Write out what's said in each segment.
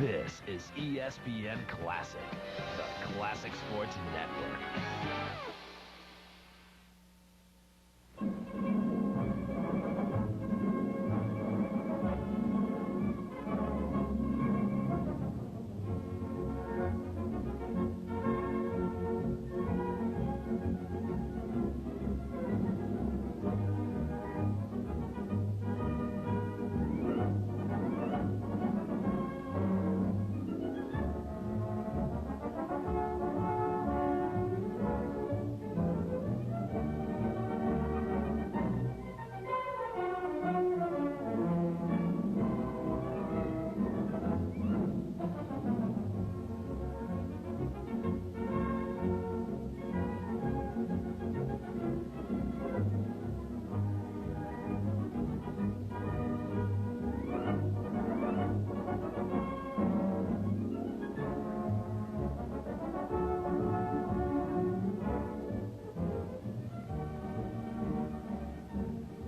This is ESPN Classic, the Classic Sports Network.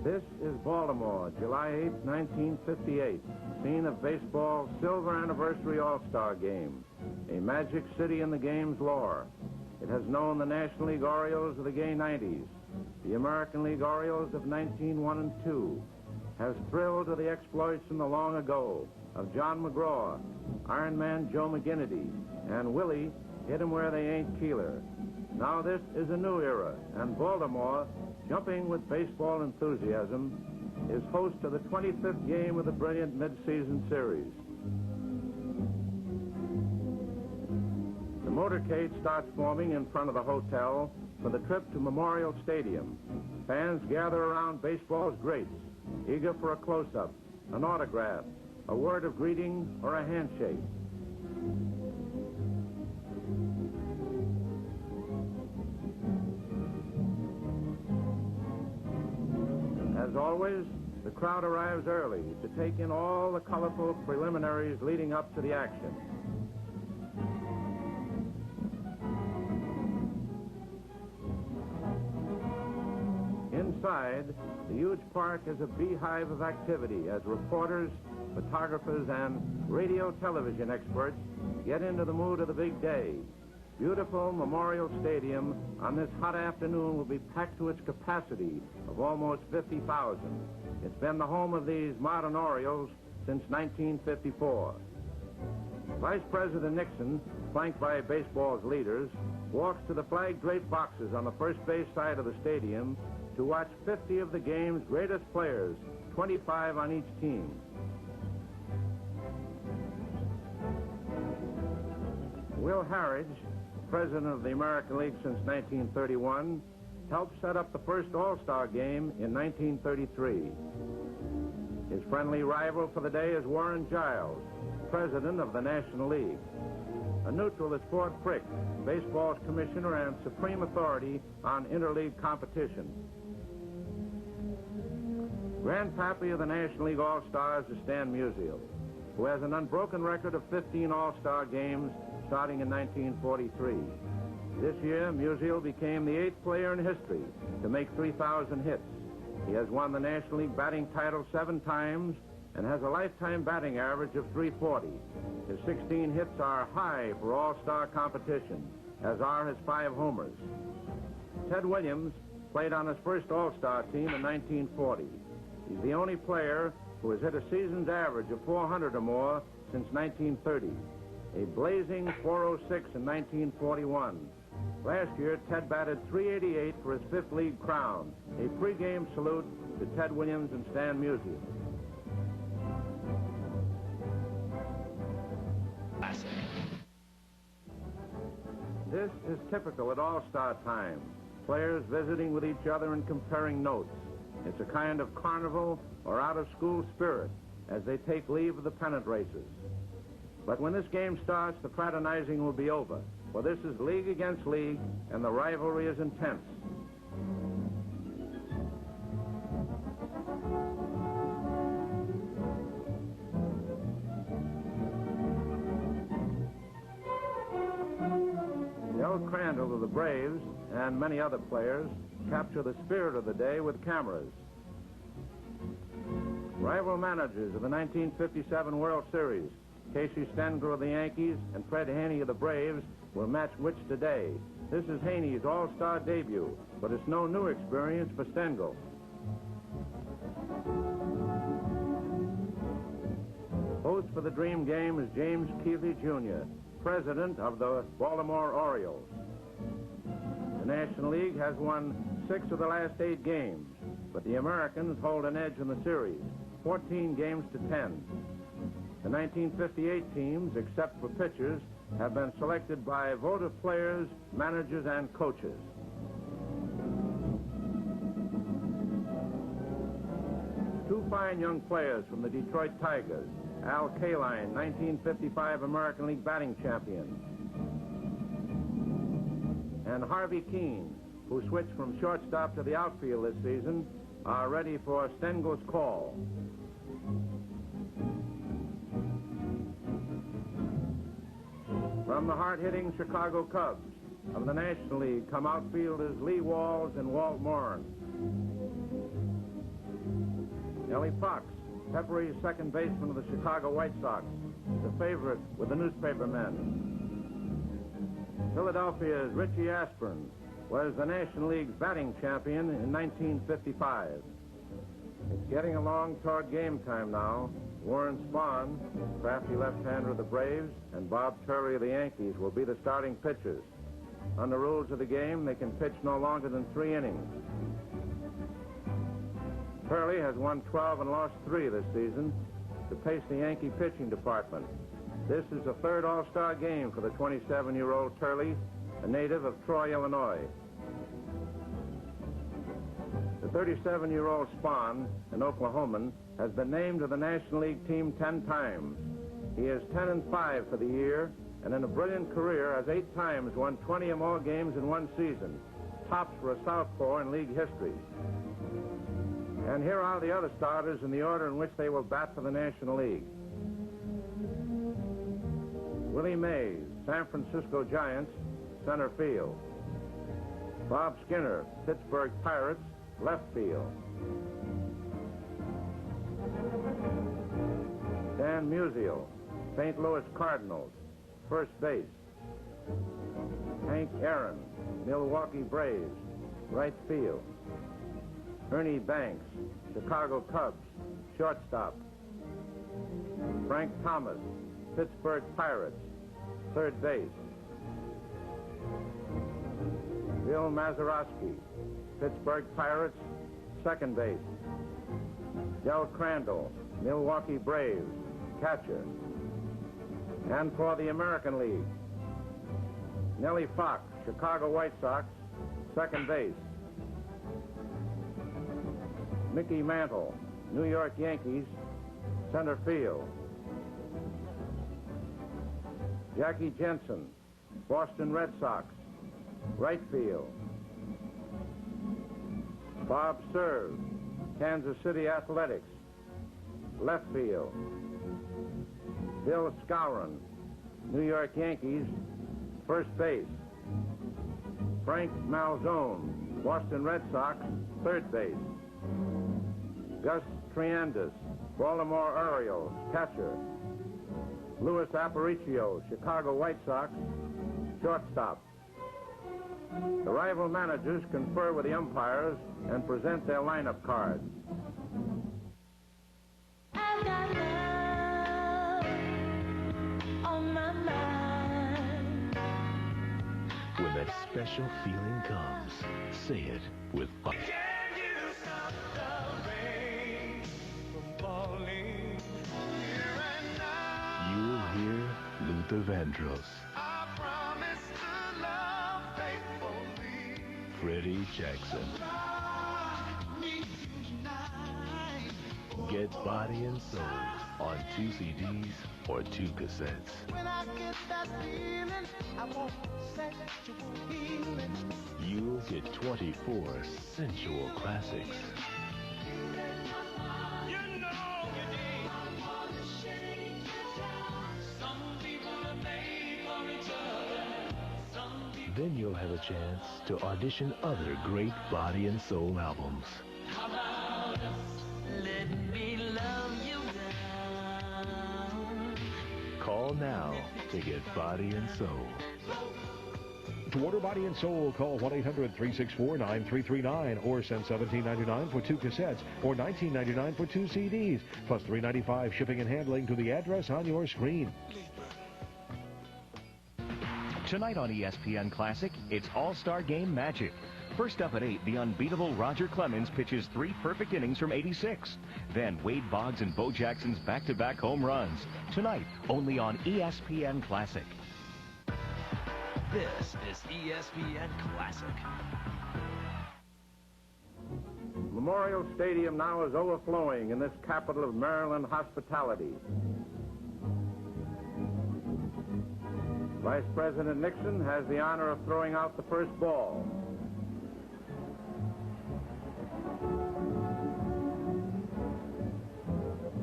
This is Baltimore, July 8, 1958, scene of baseball's silver anniversary All-Star Game, a magic city in the game's lore. It has known the National League Orioles of the gay 90s, the American League Orioles of 1901 and 2, has thrilled to the exploits in the long ago of John McGraw, Iron Man Joe McGinnity, and Willie, hit 'em where they ain't Keeler. Now this is a new era, and Baltimore, jumping with baseball enthusiasm, is host to the 25th game of the brilliant mid-season series. The motorcade starts forming in front of the hotel for the trip to Memorial Stadium. Fans gather around baseball's greats, eager for a close-up, an autograph, a word of greeting, or a handshake. As always, the crowd arrives early to take in all the colorful preliminaries leading up to the action. Inside, the huge park is a beehive of activity as reporters, photographers, and radio television experts get into the mood of the big day. Beautiful Memorial Stadium on this hot afternoon will be packed to its capacity of almost 50,000. It's been the home of these modern Orioles since 1954. Vice President Nixon, flanked by baseball's leaders, walks to the flag-draped boxes on the first base side of the stadium to watch 50 of the game's greatest players, 25 on each team. Will Harridge, president of the American League since 1931, helped set up the first All-Star game in 1933. His friendly rival for the day is Warren Giles, president of the National League. A neutral is Fort Frick, baseball's commissioner and supreme authority on interleague competition. Grandpappy of the National League All-Stars is Stan Musial, who has an unbroken record of 15 All-Star games starting in 1943. This year, Musial became the 8th player in history to make 3,000 hits. He has won the National League batting title 7 times and has a lifetime batting average of .340. His 16 hits are high for All-Star competition, as are his 5 homers. Ted Williams played on his first All-Star team in 1940. He's the only player who has hit a season's average of 400 or more since 1930. A blazing .406 in 1941. Last year, Ted batted .388 for his 5th league crown. A pregame salute to Ted Williams and Stan Musial. Classic. This is typical at All-Star time. Players visiting with each other and comparing notes. It's a kind of carnival or out-of-school spirit as they take leave of the pennant races. But when this game starts, the fraternizing will be over, for this is league against league, and the rivalry is intense. Del Crandall of the Braves and many other players capture the spirit of the day with cameras. Rival managers of the 1957 World Series Casey Stengel of the Yankees and Fred Haney of the Braves will match wits today. This is Haney's all-star debut, but it's no new experience for Stengel. Host for the Dream Game is James Keeley, Jr., president of the Baltimore Orioles. The National League has won 6 of the last 8 games, but the Americans hold an edge in the series, 14 games to 10. The 1958 teams, except for pitchers, have been selected by a vote of players, managers, and coaches. Two fine young players from the Detroit Tigers, Al Kaline, 1955 American League batting champion, and Harvey Keene, who switched from shortstop to the outfield this season, are ready for Stengel's call. From the hard-hitting Chicago Cubs of the National League come outfielders Lee Walls and Walt Moran. Ellie Fox, peppery second baseman of the Chicago White Sox, the favorite with the newspapermen. Philadelphia's Richie Aspern was the National League's batting champion in 1955. It's getting along toward game time now. Warren Spahn, crafty left-hander of the Braves, and Bob Turley of the Yankees will be the starting pitchers. On the rules of the game, they can pitch no longer than 3 innings. Turley has won 12 and lost 3 this season to pace the Yankee pitching department. This is the 3rd All-Star game for the 27-year-old Turley, a native of Troy, Illinois. The 37-year-old Spahn, an Oklahoman, has been named to the National League team 10 times. He is 10-5 for the year, and in a brilliant career has 8 times won 20 or more games in one season, tops for a southpaw in league history. And here are the other starters in the order in which they will bat for the National League. Willie Mays, San Francisco Giants, center field. Bob Skinner, Pittsburgh Pirates, left field. Dan Musial, St. Louis Cardinals, first base. Hank Aaron, Milwaukee Braves, right field. Ernie Banks, Chicago Cubs, shortstop. Frank Thomas, Pittsburgh Pirates, third base. Bill Mazeroski, Pittsburgh Pirates, second base. Del Crandall, Milwaukee Braves, catcher. And for the American League, Nellie Fox, Chicago White Sox, second base. Mickey Mantle, New York Yankees, center field. Jackie Jensen, Boston Red Sox, right field. Bob Serve, Kansas City Athletics, left field. Bill Skowron, New York Yankees, first base. Frank Malzone, Boston Red Sox, third base. Gus Triandis, Baltimore Orioles, catcher. Louis Aparicio, Chicago White Sox, shortstop. The rival managers confer with the umpires and present their lineup cards. I've got love on my mind. When that special feeling comes, say it with fun. Can you stop the rain from falling here and now? You'll hear Luther Vandross, I promise to love faithfully. Freddie Jackson. I need you tonight. Get Body and Soul on 2 CDs or 2 cassettes. When I get that feeling, I want sexual healing. You'll get 24 sensual classics. You know you need. Some people are made for each other. Some people. Then you'll have a chance to audition other great Body and Soul albums. How about us? Let me love you down. Call Call now to get body and soul. To order Body and Soul, call 1-800-364-9339 or send $17.99 for 2 cassettes or $19.99 for 2 CDs, plus $3.95 shipping and handling to the address on your screen. Tonight on ESPN Classic, it's All-Star Game Magic. First up at 8, the unbeatable Roger Clemens pitches 3 perfect innings from 86. Then Wade Boggs and Bo Jackson's back-to-back home runs. Tonight, only on ESPN Classic. This is ESPN Classic. Memorial Stadium now is overflowing in this capital of Maryland hospitality. Vice President Nixon has the honor of throwing out the first ball.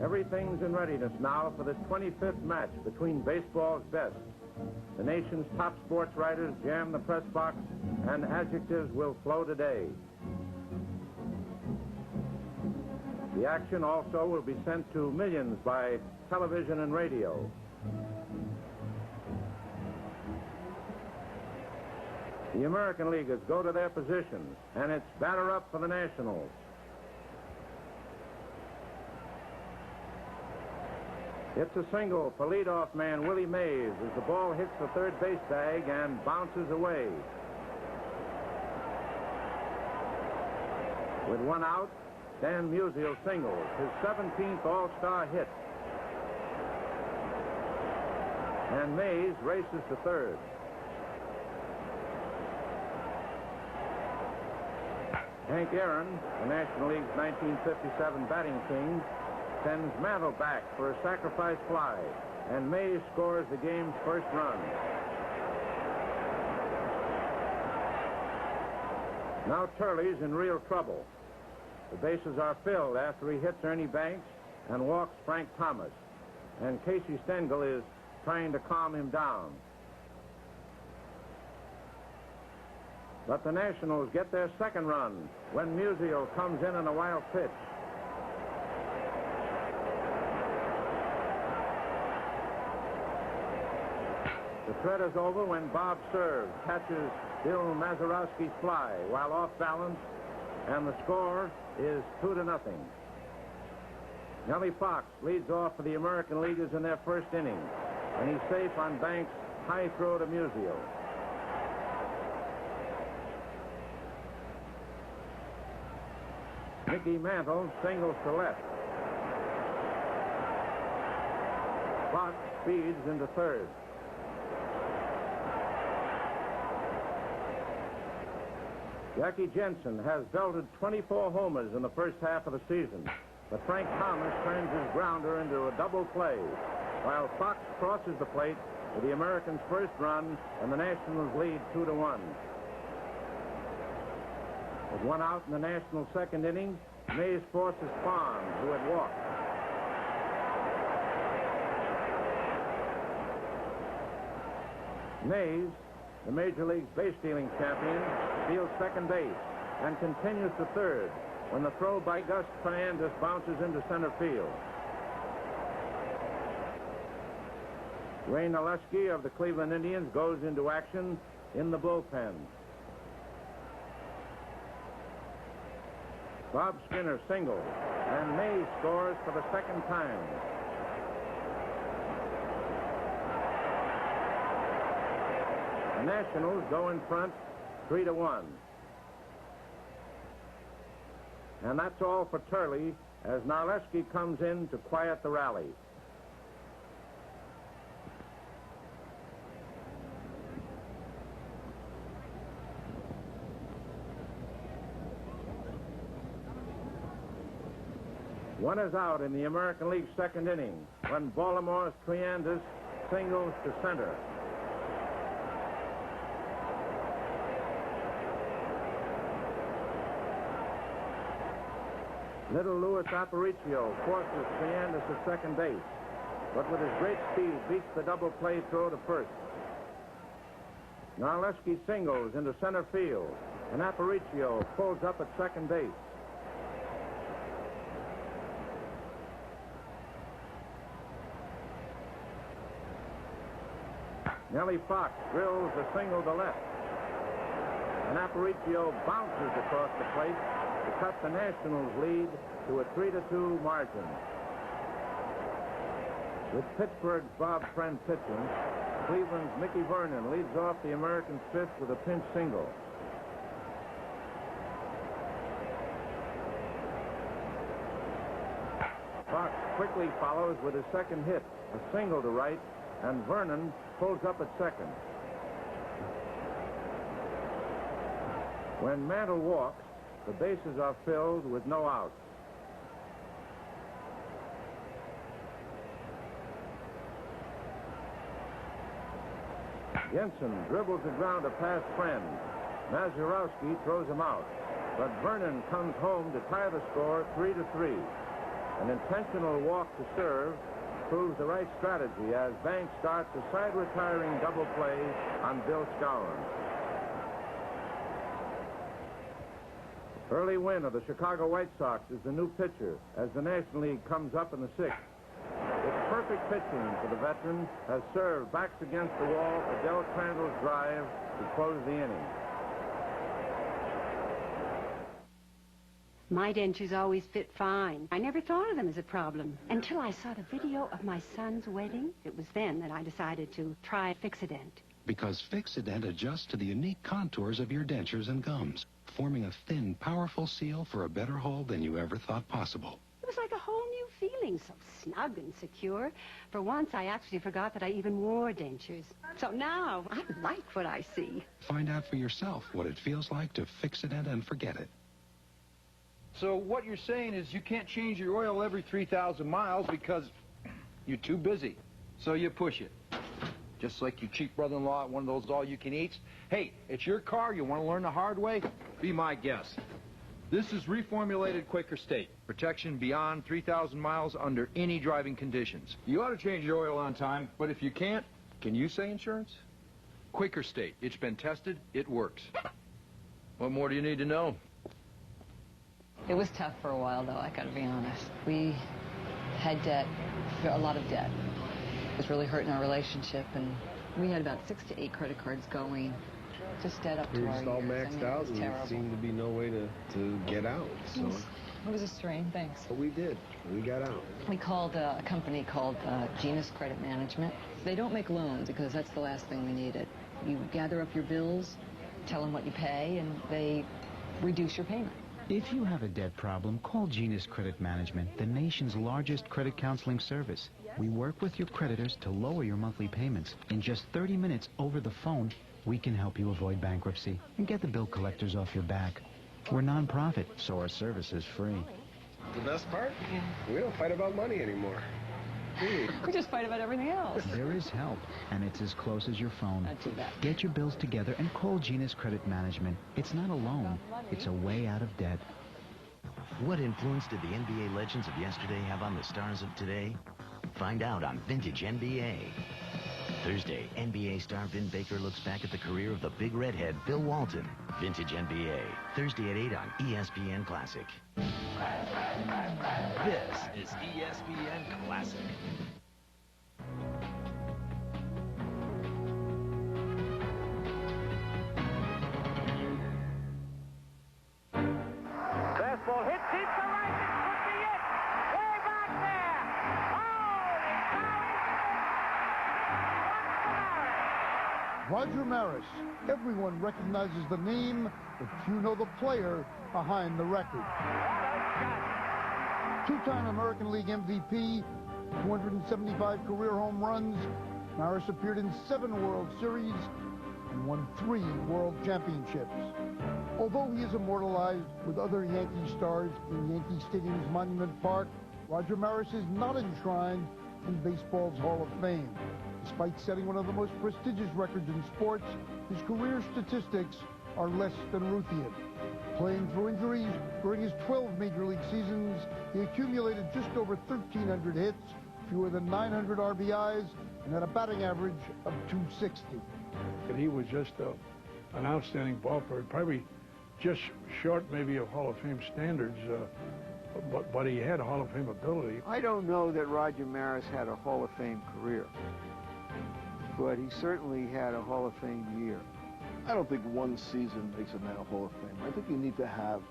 Everything's in readiness now for this 25th match between baseball's best. The nation's top sports writers jam the press box, and adjectives will flow today. The action also will be sent to millions by television and radio. The American Leaguers go to their positions, and it's batter up for the Nationals. It's a single for leadoff man Willie Mays as the ball hits the third base bag and bounces away. With 1 out, Dan Musial singles, his 17th All-Star hit. And Mays races to third. Hank Aaron, the National League's 1957 batting king, sends Mantle back for a sacrifice fly, and Mays scores the game's first run. Now Turley's in real trouble. The bases are filled after he hits Ernie Banks and walks Frank Thomas, and Casey Stengel is trying to calm him down. But the Nationals get their second run when Musial comes in on a wild pitch. The threat is over when Bob Serve catches Bill Mazeroski's fly while off balance, and the score is 2-0. Nellie Fox leads off for the American Leaguers in their first inning, and he's safe on Banks' high throw to Musial. Mickey Mantle singles to left. Fox speeds into third. Jackie Jensen has belted 24 homers in the first half of the season, but Frank Thomas turns his grounder into a double play, while Fox crosses the plate for the Americans' first run, and the Nationals lead 2-1. With 1 out in the Nationals' second inning, Mays forces Farm, who had walked. Mays, the Major League's base-stealing champion, steals second base and continues to third when the throw by Gus Triandis bounces into center field. Ray Naleski of the Cleveland Indians goes into action in the bullpen. Bob Skinner singles, and Mays scores for the second time. The Nationals go in front 3-1. And that's all for Turley as Narleski comes in to quiet the rally. One is out in the American League's second inning when Baltimore's Triandis singles to center. Little Louis Aparicio forces Triandis at second base, but with his great speed beats the double play throw to first. Narleski singles into center field, and Aparicio pulls up at second base. Nellie Fox drills a single to left. And Aparicio bounces across the plate to cut the Nationals' lead to a 3-2 margin. With Pittsburgh's Bob Friend pitching, Cleveland's Mickey Vernon leads off the Americans' fifth with a pinch single. Fox quickly follows with his second hit, a single to right, and Vernon pulls up at second. When Mantle walks, the bases are filled with no outs. Jensen dribbles the ground to pass Friend. Mazurowski throws him out, but Vernon comes home to tie the score 3-3. An intentional walk to serve proves the right strategy as Banks starts a side-retiring double play on Bill Skowron. Early win of the Chicago White Sox is the new pitcher as the National League comes up in the sixth. Its perfect pitching for the veteran has served backs against the wall for Del Crandall's drive to close the inning. My dentures always fit fine. I never thought of them as a problem until I saw the video of my son's wedding. It was then that I decided to try Fixodent. Because Fixodent adjusts to the unique contours of your dentures and gums, forming a thin, powerful seal for a better hold than you ever thought possible. It was like a whole new feeling, so snug and secure. For once, I actually forgot that I even wore dentures. So now, I like what I see. Find out for yourself what it feels like to Fixodent and forget it. So what you're saying is you can't change your oil every 3,000 miles because you're too busy. So you push it. Just like your cheap brother-in-law at one of those all-you-can-eats. Hey, it's your car. You want to learn the hard way? Be my guest. This is reformulated Quaker State. Protection beyond 3,000 miles under any driving conditions. You ought to change your oil on time, but if you can't, can you say insurance? Quaker State. It's been tested. It works. What more do you need to know? It was tough for a while, though, I gotta be honest. We had debt, a lot of debt. It was really hurting our relationship, and we had about 6 to 8 credit cards going, just dead up to our ears. We were all maxed out, and there seemed to be no way to get out, so... It was a strain, thanks. But we did. We got out. We called a company called Genus Credit Management. They don't make loans, because that's the last thing we needed. You gather up your bills, tell them what you pay, and they reduce your payment. If you have a debt problem, call Genus Credit Management, the nation's largest credit counseling service. We work with your creditors to lower your monthly payments. In just 30 minutes over the phone, we can help you avoid bankruptcy and get the bill collectors off your back. We're nonprofit, so our service is free. The best part? We don't fight about money anymore. We just fight about everything else. There is help, and it's as close as your phone. Not too bad. Get your bills together and call Genus Credit Management. It's not a loan. It's a way out of debt. What influence did the NBA legends of yesterday have on the stars of today? Find out on Vintage NBA. Thursday, NBA star Vin Baker looks back at the career of the big redhead, Bill Walton. Vintage NBA. Thursday at 8 on ESPN Classic. This is ESPN Classic. Fastball hit deep to right. This could be it. Way back there. Roger Maris. Everyone recognizes the name, but few know the player behind the record. Two-time American League MVP, 275 career home runs. Maris appeared in 7 World Series and won 3 World Championships. Although he is immortalized with other Yankee stars in Yankee Stadium's Monument Park, Roger Maris is not enshrined in baseball's Hall of Fame. Despite setting one of the most prestigious records in sports, his career statistics are less than Ruthian. Playing through injuries during his 12 major league seasons, he accumulated just over 1,300 hits, fewer than 900 RBIs, and had a batting average of .260. And he was just an outstanding ball player, probably just short maybe of Hall of Fame standards, but he had Hall of Fame ability. I don't know that Roger Maris had a Hall of Fame career. but he certainly had a Hall of Fame year. I don't think one season makes a man a Hall of Famer. I think you need to have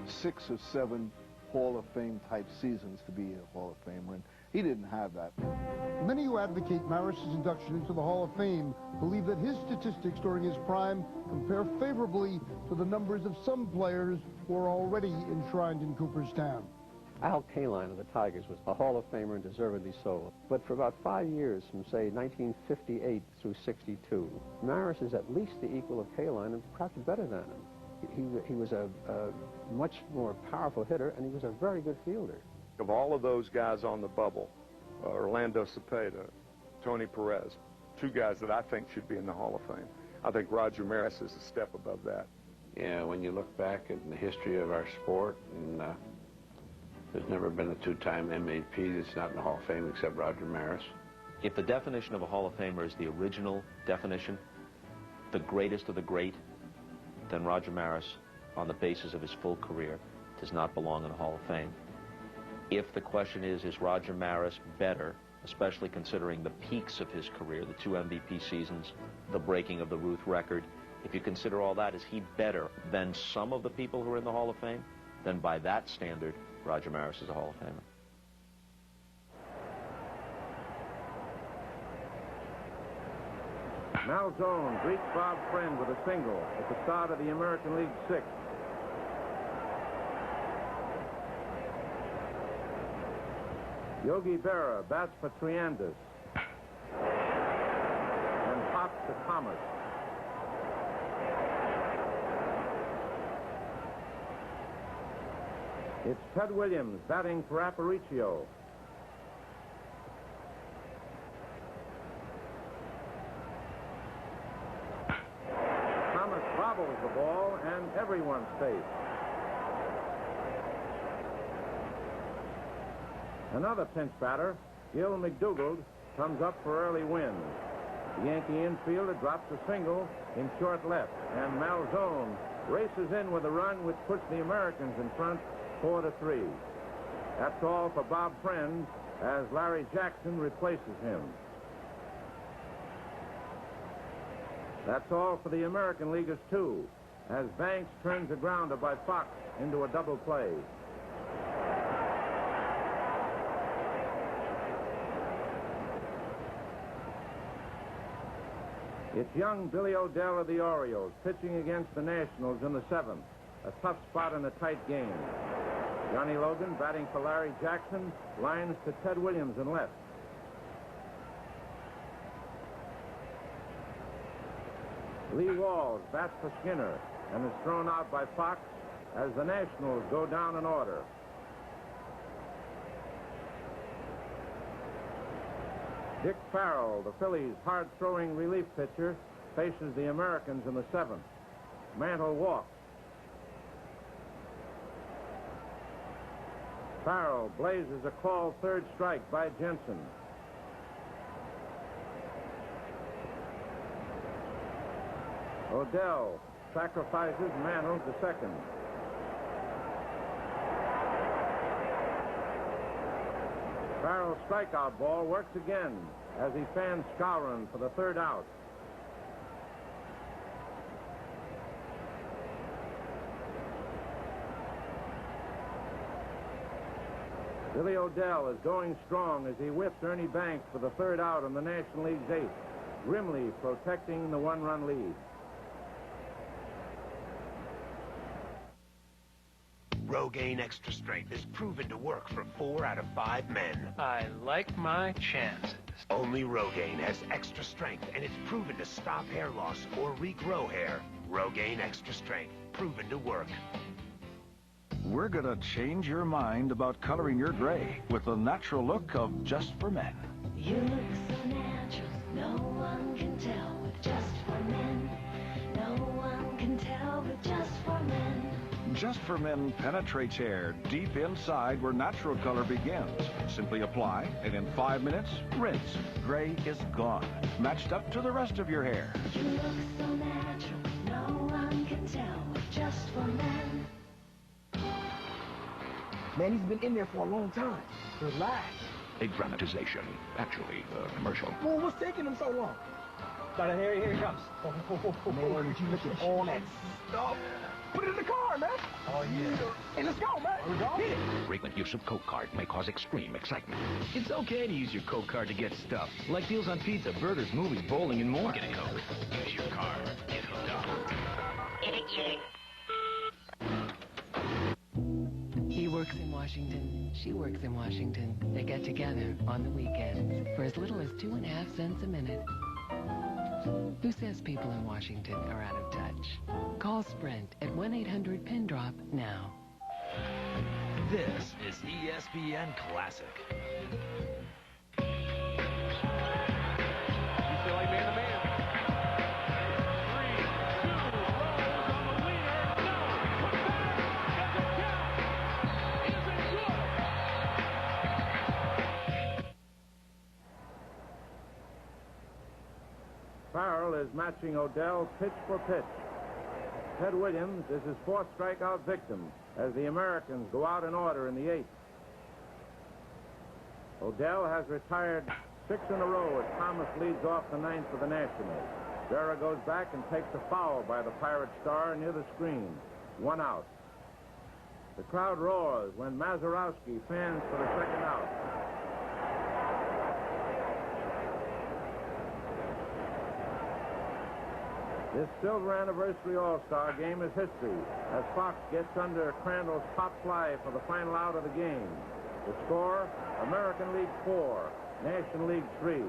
6 or 7 Hall of Fame type seasons to be a Hall of Famer, and he didn't have that. Many who advocate Maris's induction into the Hall of Fame believe that his statistics during his prime compare favorably to the numbers of some players who are already enshrined in Cooperstown. Al Kaline of the Tigers was a Hall of Famer and deservedly so. But for about 5 years, from say 1958 through 62, Maris is at least the equal of Kaline and perhaps better than him. He was a much more powerful hitter, and he was a very good fielder. Of all of those guys on the bubble, Orlando Cepeda, Tony Perez, 2 guys that I think should be in the Hall of Fame. I think Roger Maris is a step above that. Yeah, when you look back at the history of our sport, and there's never been a 2-time MVP that's not in the Hall of Fame except Roger Maris. If the definition of a Hall of Famer is the original definition, the greatest of the great, then Roger Maris, on the basis of his full career, does not belong in the Hall of Fame. If the question is Roger Maris better, especially considering the peaks of his career, the 2 MVP seasons, the breaking of the Ruth record, if you consider all that, is he better than some of the people who are in the Hall of Fame? Then by that standard, Roger Maris is a Hall of Famer. Malzone greets Bob Friend with a single at the start of the American League 6th. Yogi Berra bats for Triandis and pops to Thomas. It's Ted Williams batting for Aparicio. Thomas bobbles the ball and everyone's safe. Another pinch batter, Gil McDougald, comes up for early win. The Yankee infielder drops a single in short left, and Malzone races in with a run which puts the Americans in front 4-3. That's all for Bob Friend as Larry Jackson replaces him. That's all for the American Leaguers, too, as Banks turns a grounder by Fox into a double play. It's young Billy O'Dell of the Orioles pitching against the Nationals in the 7th, a tough spot in a tight game. Johnny Logan, batting for Larry Jackson, lines to Ted Williams in left. Lee Walls bats for Skinner and is thrown out by Fox as the Nationals go down in order. Dick Farrell, the Phillies' hard-throwing relief pitcher, faces the Americans in the 7th. Mantle walks. Farrell blazes a called 3rd strike by Jensen. O'Dell sacrifices Mantle to second. Farrell's strikeout ball works again as he fans Skowron for the 3rd out. Billy O'Dell is going strong as he whips Ernie Banks for the 3rd out in the National League's 8th, grimly protecting the 1-run lead. Rogaine Extra Strength is proven to work for 4 out of 5 men. I like my chances. Only Rogaine has extra strength, and it's proven to stop hair loss or regrow hair. Rogaine Extra Strength, proven to work. We're gonna change your mind about coloring your gray with the natural look of Just for Men. You look so natural, no one can tell with Just for Men. No one can tell with Just for Men. Just for Men penetrates hair deep inside where natural color begins. Simply apply, and in 5 minutes, rinse. Gray is gone, matched up to the rest of your hair. You look so natural, no one can tell with Just for Men. Man, he's been in there for a long time. Relax. a dramatization. Actually, a commercial. Well, what's taking them so long? Here he comes. Man, would you look at all that stuff? Put it in the car, man. Oh, yeah. Hey, let's go, man. Are we going? Hit it. Frequent use of Coke card may cause extreme excitement. It's okay to use your Coke card to get stuff, like deals on pizza, burgers, movies, bowling, and more. Get a Coke. Use your card. Get hooked up. He works in Washington. She works in Washington. They get together on the weekends for as little as 2.5 cents a minute. Who says people in Washington are out of touch? Call Sprint at 1-800-PIN-DROP now. This is ESPN Classic. You feel like being the man. 3, 2, Rose on the leader. No! Put back! Does it count? Is it good? Farrell is matching Odell pitch for pitch. Ted Williams is his fourth strikeout victim as the Americans go out in order in the eighth. Odell has retired 6 in a row as Thomas leads off the ninth for the Nationals. Vera goes back and takes a foul by the Pirate star near the screen. 1 out. The crowd roars when Mazeroski fans for the second out. This silver anniversary All-Star game is history as Fox gets under Crandall's pop fly for the final out of the game. The score, American League 4, National League 3.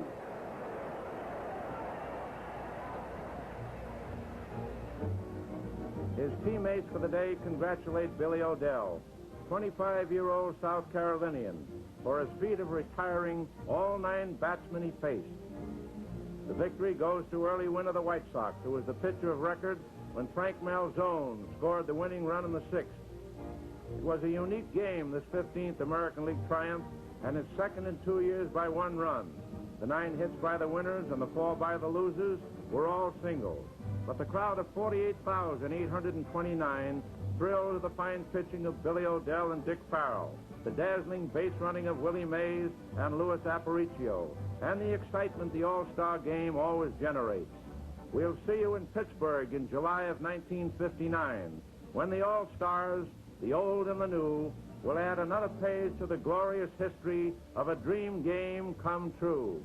His teammates for the day congratulate Billy Odell, 25-year-old South Carolinian, for his feat of retiring all 9 batsmen he faced. The victory goes to early win of the White Sox, who was the pitcher of record when Frank Malzone scored the winning run in the 6th. It was a unique game, this 15th American League triumph, and its second in 2 years by 1 run. The 9 hits by the winners and the 4 by the losers were all singles. But the crowd of 48,829 thrilled to the fine pitching of Billy Odell and Dick Farrell, the dazzling base running of Willie Mays and Louis Aparicio, and the excitement the All-Star game always generates. We'll see you in Pittsburgh in July of 1959, when the All-Stars, the old and the new, will add another page to the glorious history of a dream game come true.